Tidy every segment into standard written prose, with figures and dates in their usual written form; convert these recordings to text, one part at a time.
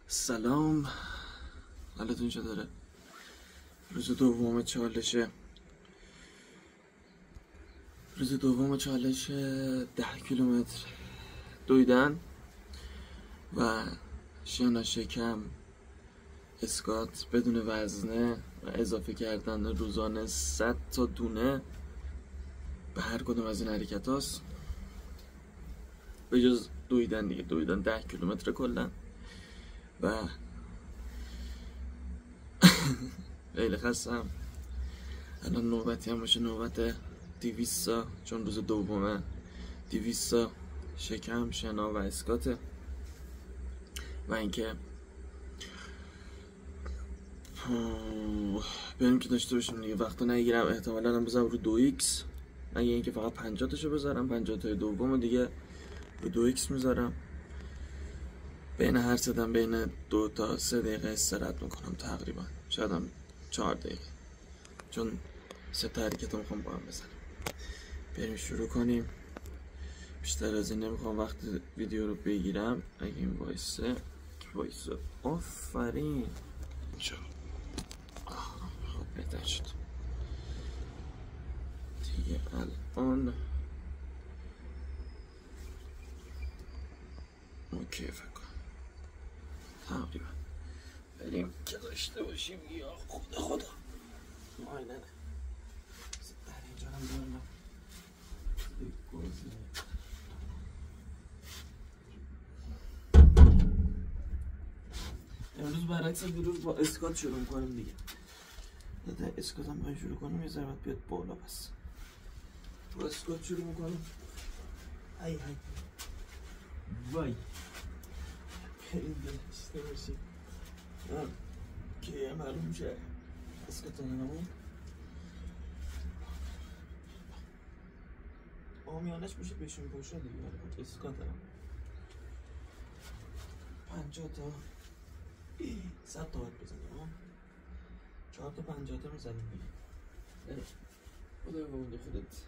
سلام، حالتون چطوره؟ روز دوم چالش 10 کیلومتر دویدن و شنا شکم اسکات بدون وزنه و اضافه کردن روزانه 100 تا دونه به هر کدوم از این حرکت هاست. به جز دویدن دیگه، دویدن 10 کیلومتر کلن و خیلی خستم. الان نوبتی هم باشه نوبت 200 تا، چون روز دومه. 200 تا شکم، شنا و اسکاته و اینکه بریم که داشته باشیم دیگه. وقتا نگیرم، احتمالا هم بذارم رو 2x، اگه اینکه فقط 50 تاشو بذارم، 50 تای دوم دیگه رو 2x میذارم. بین هر ستم بین 2 تا 3 دقیقه استراحت میکنم تقریبا، شاید هم 4 دقیقه، چون 3 تا حرکت رو میخوام با هم بزنم. بریم شروع کنیم. بیشتر از این نمیخوام وقت ویدیو رو بگیرم. اگه این وایسه آفرین چرا خب بهتر شد دیگه. الان اوکی فکر کنم تقریبا. بریم که داشته باشیم یا خدا آینه نه در اینجا هم دارم امروز برعکس دیروز با اسکات شروع میکنیم دیگه. اسکات هم باید شروع کنیم، یه ضربت بیاد بالا. پس با اسکات شروع میکنیم. ای وای بریم داشته باشیم که معلوم شه اسکات نمون آمیانش میشه بهشون پوشه دیگه. اسکات هم 50 تا 100 تا باید بزنیم، 4 تا 50 تا میزنیم دیگه. خدا بونده خودت.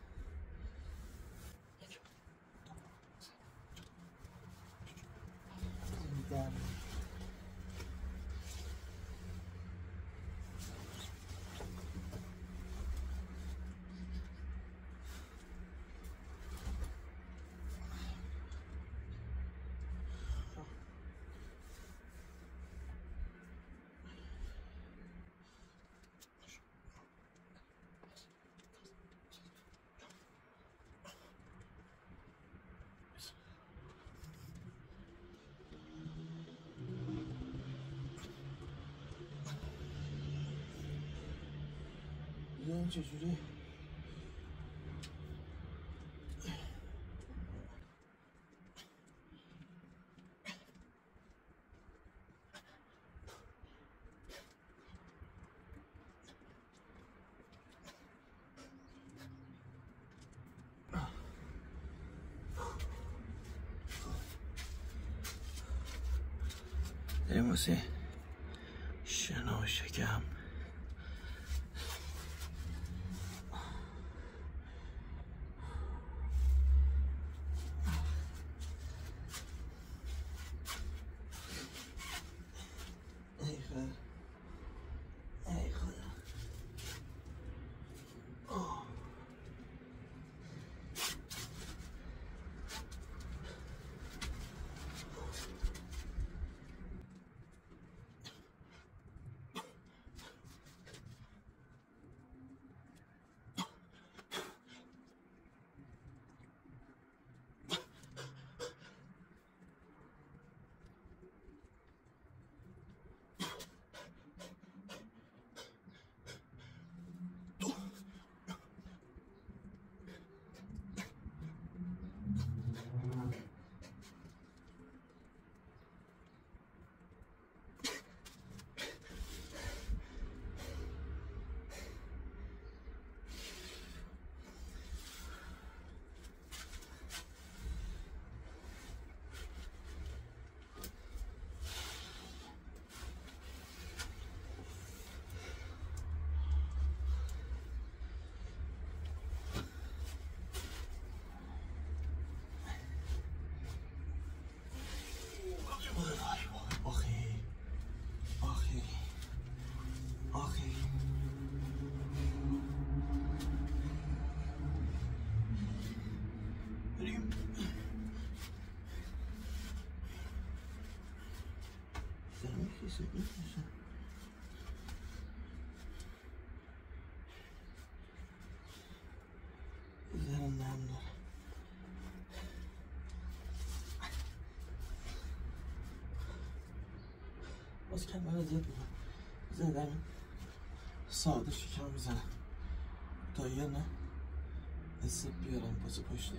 این چجوری؟ بریم واسه شنا و شکم. زمین خیسه میشه ذره نم داره. باز کمر زیاد میکنم زدم ساده شکم میزنم تا یا نه حساب بیارم پاس پشته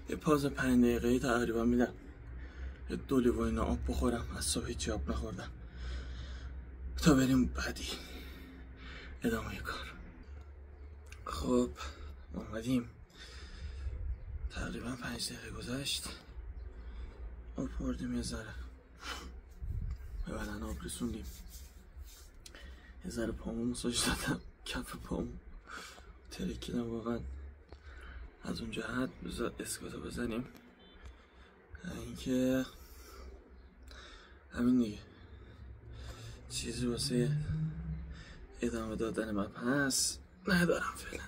یه پاز 5 دقیقه‌ای تقریبا میدم یه 2 لیوان آب بخورم. از صبح هیچی آب نخوردم تا بریم بعدی ادامه کار. خب اومدیم تقریبا 5 دقیقه گذشت آب خوردیم یه ذره به بدن آب رسوندیم یه ذره پامو مساژ دادم کف پامو ترکیدم واقعا از اون جهت. بذار اسکاتو بزنیم اینکه همین دیگه چیزی واسه ادامه دادن مپ هست ندارم فعلا.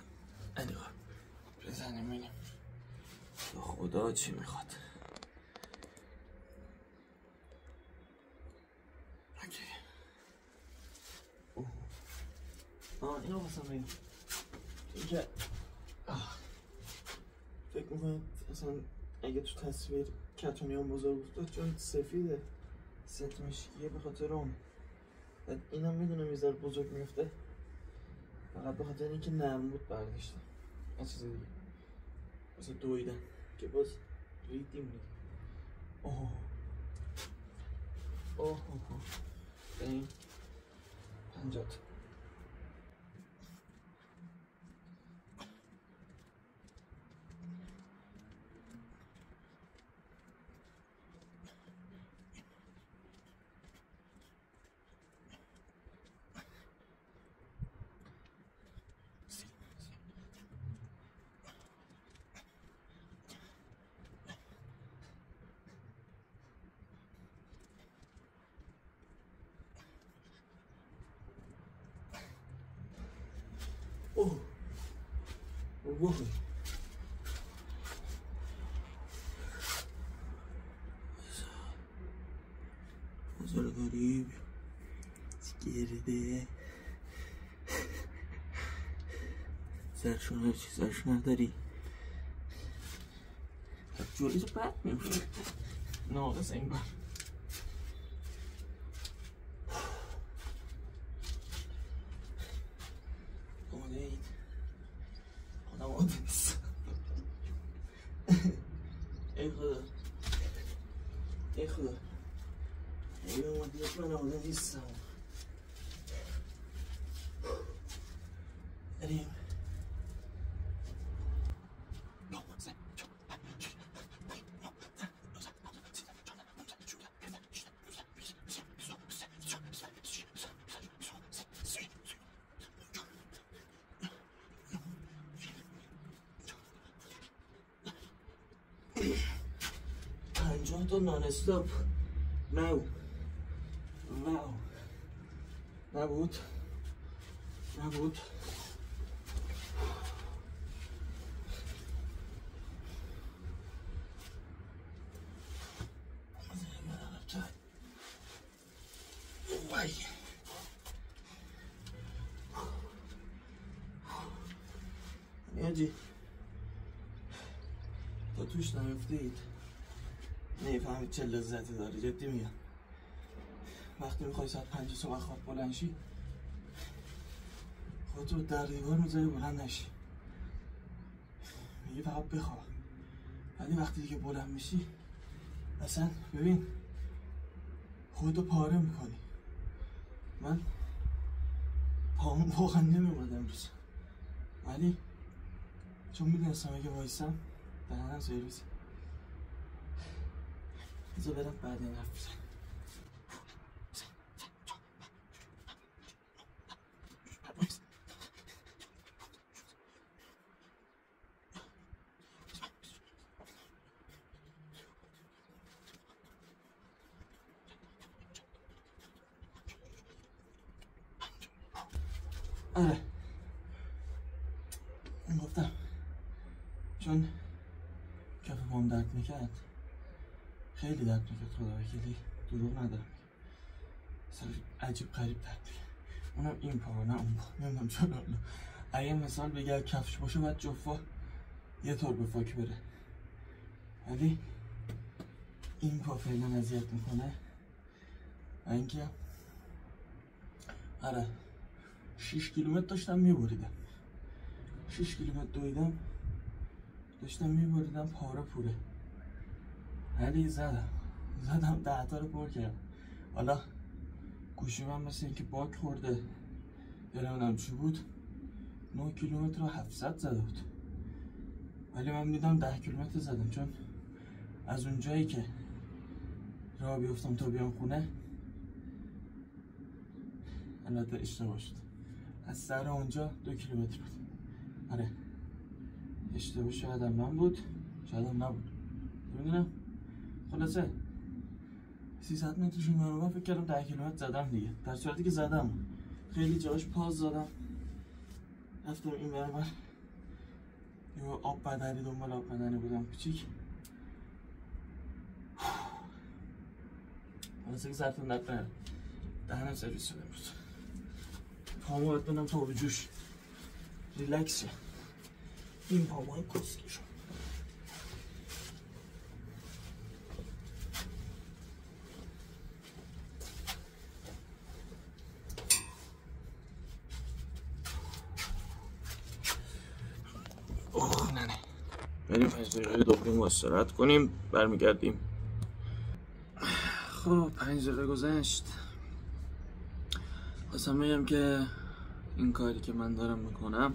نگاه بزنیم ببینیم خدا چی میخواد. اوکی اینو واسه بگم اینکه فکر میکنم اصلا اگه تو تصویر کتونیان بزرگ بود چون سفیده ست مشکیه به خاطر اون اینم میدونم یه ذره بزرگ میفته فقط به خاطر اینکه نرم بود برداشتم یه چیز دیگه واسه دویدن که باز ریدیم دیگه. اوه این 50 تا وای بزرگاری گرده سرشون هر چی سرشون نداری جوری تو بد میمونه ناقص این بر آماده اید آدم آماده نیست ای خدا ای خدا ای اومده من آماده نیستم بریم تو نان استاپ نو واو نبود وای نیاجی تا توش نیفتید نمیفهمید چه لذتی داره جدی میگم. وقتی میخوای ساعت 5 صبح خواب بلند شی خودت رو در دیوار میذاری بلند نشی میگی فقط بخواب ولی وقتی دیگه بلند میشی اصلا ببین خودتو پاره میکنی. من پامون واقعا نمیومد امروز، ولی چون میدونستم اگه وایسم دهنم سرویس. بذار برم بعد این حرف بزنیم. آره گفتم چون کف پام درد میکرد، خیلی درد میکرد، خدا وکیلی دروغ ندارم، اصلا عجیب غریب درد میکرد. اونم این پا نه اون پا، نمیدونم چرا. اگه مثال بگه کفش باشه باید جفا یه طور به فاک بره، ولی این پا فعلا اذیت میکنه. و اینکه آره 6 کیلومتر داشتم میبریدم، 6 کیلومتر دویدم داشتم میبریدم پاره پوره، ولی زدم 10 تا رو پر کردم. حالا گوشیم هم مثل اینکه باک خورده یا نمیدونم چی بود، 9 کیلومتر رو 700 زده بود، ولی من میدم 10 کیلومتر زدم، چون از اون جایی که راه بیفتم تا بیام خونه، البته اشتباه شد، از سر اونجا 2 کیلومتر بود. آره اشتباه شاید هم من بود شاید هم نبود، نمیدونم. خلاصه 300 مترش این برابر فکر کردم 10 کیلومتر زدم دیگه، در صورتی که زدم، خیلی جاش پاس زدم، رفتم این برابر یا آب بدنی دنبال آب بدنی بودم کوچیک. خلاصه که سرتون درد نره، دهنم سرویس شده بود، پامو باید بندم تا به جوش ریلکس شه. این پامو های کسکی شد. اوه نه بریم 5 دقیقه دوم استراحت کنیم برمیگردیم. خب 5 دقیقه گذشت. خواستم بگم که این کاری که من دارم میکنم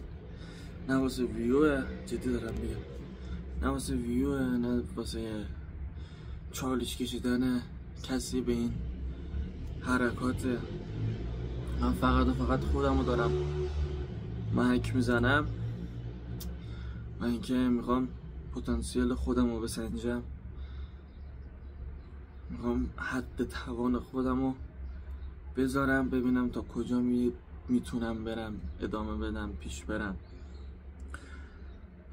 نه واسه ویوه، جدی دارم میگم، نه واسه ویوه، نه واسه چالش کشیدن کسی به این حرکات. من فقط و فقط خودم رو دارم محک میزنم و اینکه میخوام پتانسیل خودم رو بسنجم، میخوام حد توان خودم رو بذارم ببینم تا کجا میتونم برم، ادامه بدم، پیش برم.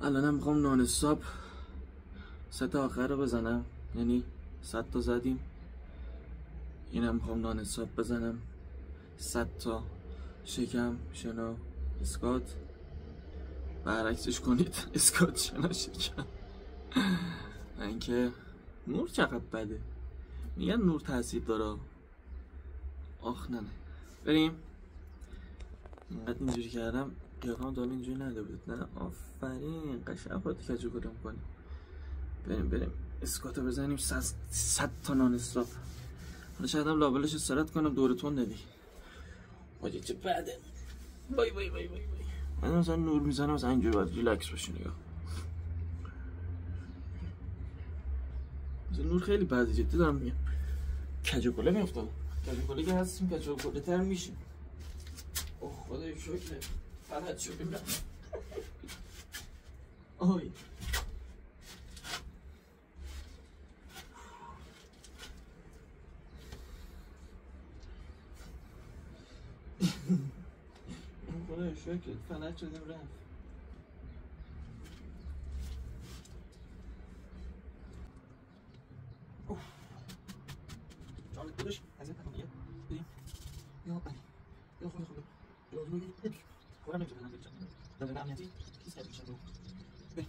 الانم میخوام نان استاپ 3 تا آخر رو بزنم، یعنی 100 تا زدیم، اینم میخوام نان استاپ بزنم 100 تا شکم شنا اسکات، برعکسش کنید اسکات شنا شکم. اینکه نور چقدر بده، میگن نور تاثیر داره. آخ نه بریم. اینقدر اینجوری کردم قیافم تا اینجوری نده بود. نه آفرین قشنگ خودت کجو گرم کنی. بریم اسکاتو بزنیم 100 تا نان استاپ. حالا شاید هم لابلش استراحت کنم دورتون ندی. واجه چه بده. بای من مثلا نور میزنم مثلا اینجوری باید ریلکس باشی. نگاه مثلا نور خیلی بده، جدی دارم میگم. کجوکله میافتم، کجوکله که هستیم کجوکله تر میشیم. اوه خدای شکر فلج شدیم. آی خدای شکر فلج شدیم رفت. جانت بدش از این تکمیه بریم یا بلی یا خدا یا خدا بگی خورم نمیشه بزنم بچه دادم امنیتی کیس کردی میشه بریم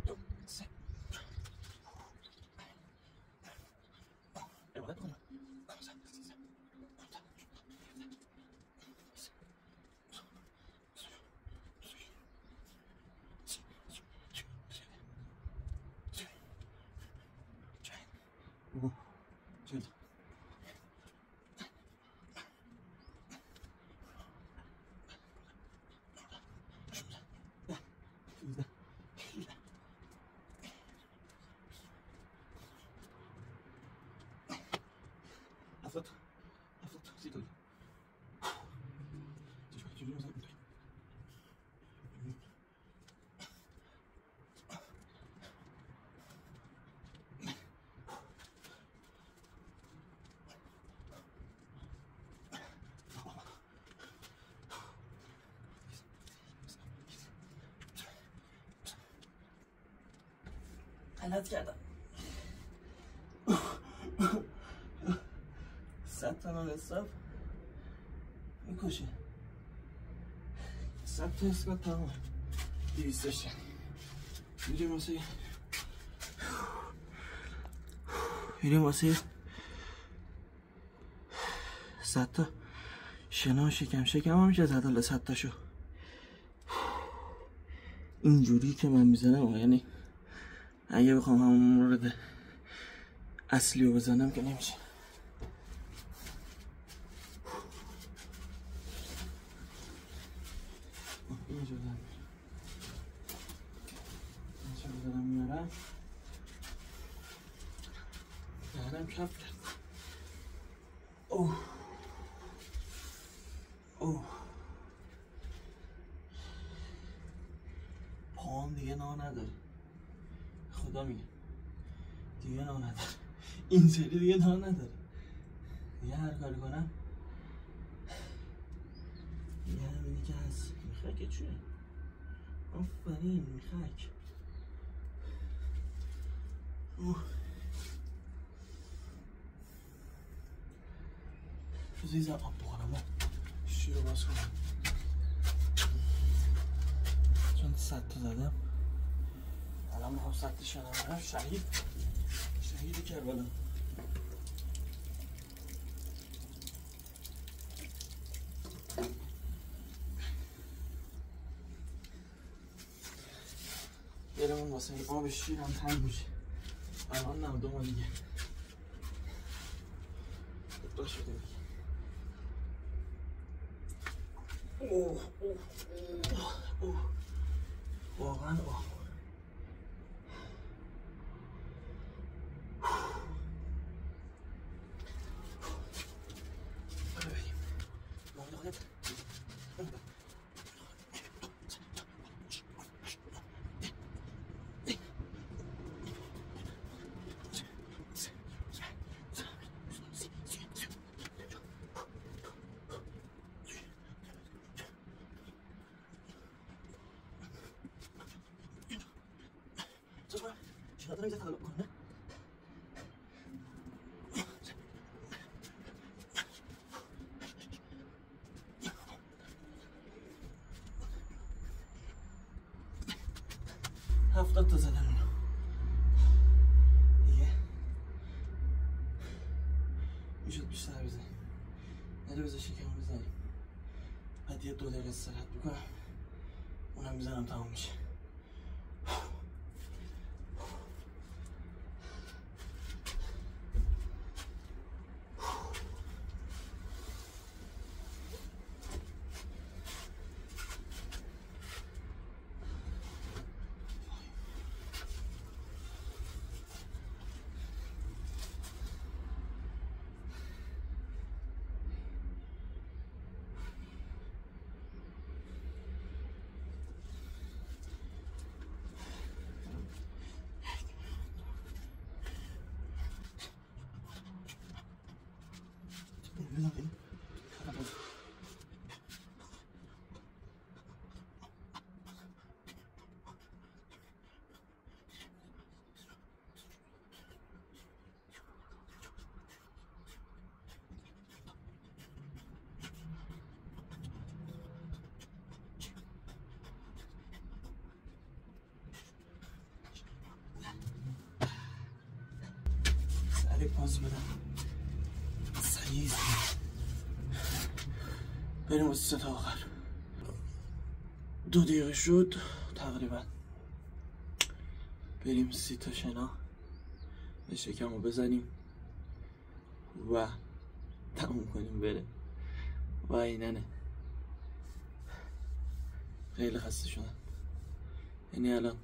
دو سه عبادت کنیم غلط کردم. 100 تا نان استاپ میکشه. 100 تا اسکات تمام. 200 تا میریم واسه 100 تا شنا شکم هم میشه زد. حالا 100 تاشو اینجوری که من میزنم، یعنی اگه بخوام همون مورد اصلی رو بزنم که نمیشه. اینجا دارم میارم دهنم کف کرد. پاهم دیگه نان نداره، خدا میگه دیگه نان نداره. این سری دیگه نان نداره. دیگه هر کاری کنم دیگه همینی که هست. میخکه چیه؟ آفرین میخک. بذار آب بخورم و شیر رو باز کنم، چون 100 تا زدم. الان میخوام 100 تا شدم برم. شهید کربلا. برمون واسه این آب شیرم تنگ میشه. الان نه 2 ماه دیگه دو شده دیگه. واقعا چرا دارم اینجا تقلب کنه؟ هفتاد تا زدم اینو دیگه. میشد بیشتر بزنیم، ولی بذار شکم بزنیم. بعد یه 2 دقیقه استراحت بکنم، اونم میزنم تمام میشه. پاز بدم سعید. بریم واسه 3 تا آخر. 2 دقیقه شد تقریبا. بریم 30 تا شنا به شکم رو بزنیم و تموم کنیم بره. و ایننه خیلی خسته شدم، یعنی الان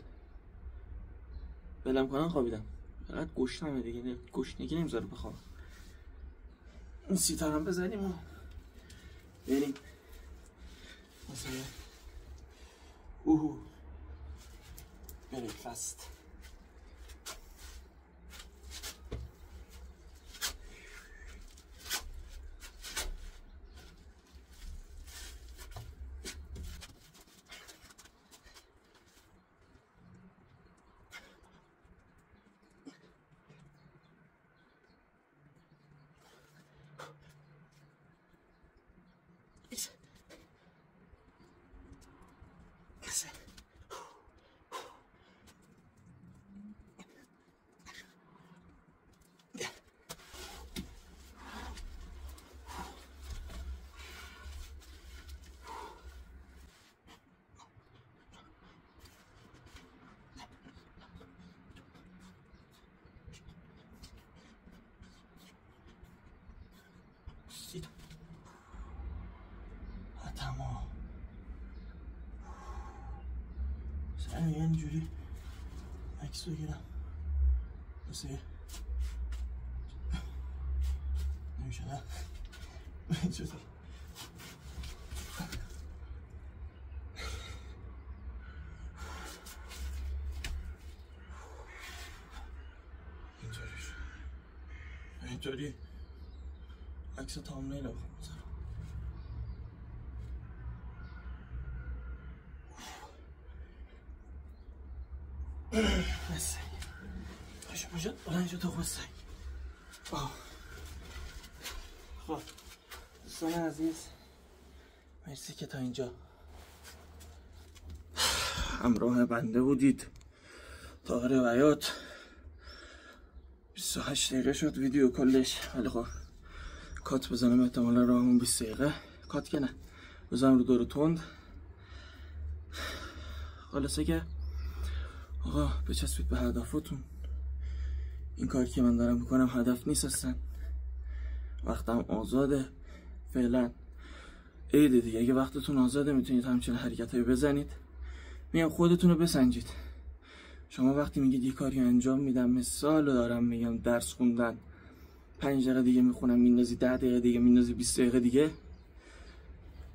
بلم کنم خوابیدم. فقط گشنمه دیگه، گشنگی نمیذاره بخوام. این 30 تا هم بزنیم و بریم مثلا بریم فست. باشید. تمام. سعی اینجوری عکس بگیرم واسه نمیشه نه اینجوری اینطوری عکس تامنیل رو بذارم. بس باشه باشه بلند شد تو بس. خب دوستان عزیز مرسی که تا اینجا همراه بنده بودید تا روایات. 28 دقیقه شد ویدیو کلش، ولی خب کات بزنم احتمالا راهمون 20 دقیقه. کات که نه بزنم رو دور تند. خلاصه که آقا بچسبید به هدفتون. این کاری که من دارم میکنم هدف نیست اصلا، وقتم آزاده فعلا. عیده دیگه، اگه وقتتون آزاده میتونید همچین حرکتایی بزنید. میگم خودتون رو بسنجید. شما وقتی میگید یه کاری انجام میدم، مثال دارم میگم، درس خوندن 5 دقیقه دیگه میخونم میندازی، 10 دقیقه دیگه میندازی، 20 دقیقه دیگه.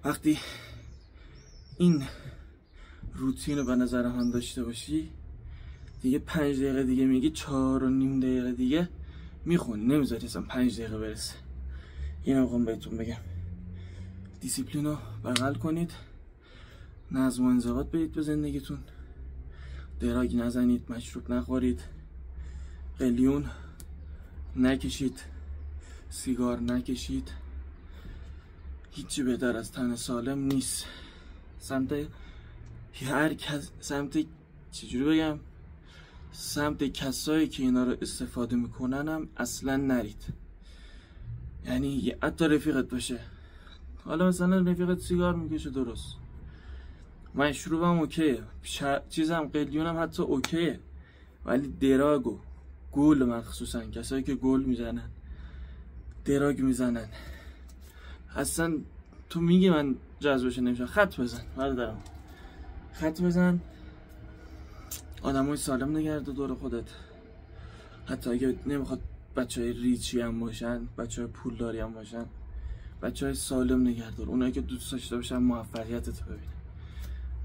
وقتی این روتین رو به نظر من داشته باشی دیگه 5 دقیقه دیگه میگی 4.5 دقیقه دیگه میخونی، نمیذاری اصلا 5 دقیقه برسه. اینو میخوام بهتون بگم، دیسیپلین رو بغل کنید، نظم و انضباط بدید به زندگیتون، دراگ نزنید، مشروب نخورید، قلیون نکشید، سیگار نکشید. هیچی بهتر از تن سالم نیست. سمت هر کس، سمت چجوری بگم، سمت کسایی که اینا رو استفاده میکنن هم اصلا نرید. یعنی حتی رفیقت باشه، حالا مثلا رفیقت سیگار میکشه درست، مشروبم اوکیه، چیزم قلیونم حتی اوکیه، ولی دراگو گل، مخصوصا کسایی که گل میزنن دراگ میزنن اصلا تو میگی من جذبش نمیشم. خط بزن برادرم، خط بزن، آدمای سالم نگرد دور خودت. حتی اگه نمیخواد بچهای ریچی هم باشن، بچهای پولداری هم باشن، بچهای سالم نگردار، اونایی که دوست داشته باشن موفقیتت ببینه.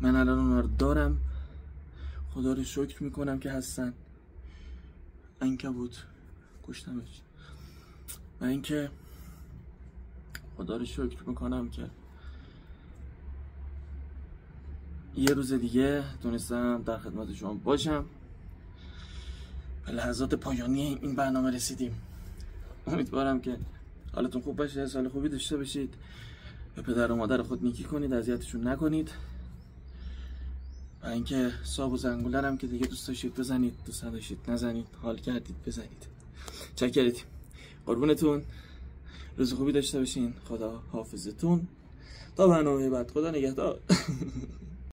من الان اونا رو دارم، خدا رو شکر میکنم که هستن. عنکبوت کشتمش. و اینکه خدا رو شکر میکنم که یه روز دیگه تونستم در خدمت شما باشم. به لحظات پایانی این برنامه رسیدیم. امیدوارم که حالتون خوب باشه، سال خوبی داشته باشید، به پدر و مادر خود نیکی کنید، اذیتشون نکنید. و اینکه صاب و زنگولرم که دیگه دوست داشتید بزنید، دوست نداشتید نزنید، حال کردید بزنید. چکرید. قربونتون، روز خوبی داشته باشین. خدا حافظتون تا برنامه بعد. خدا نگهدار.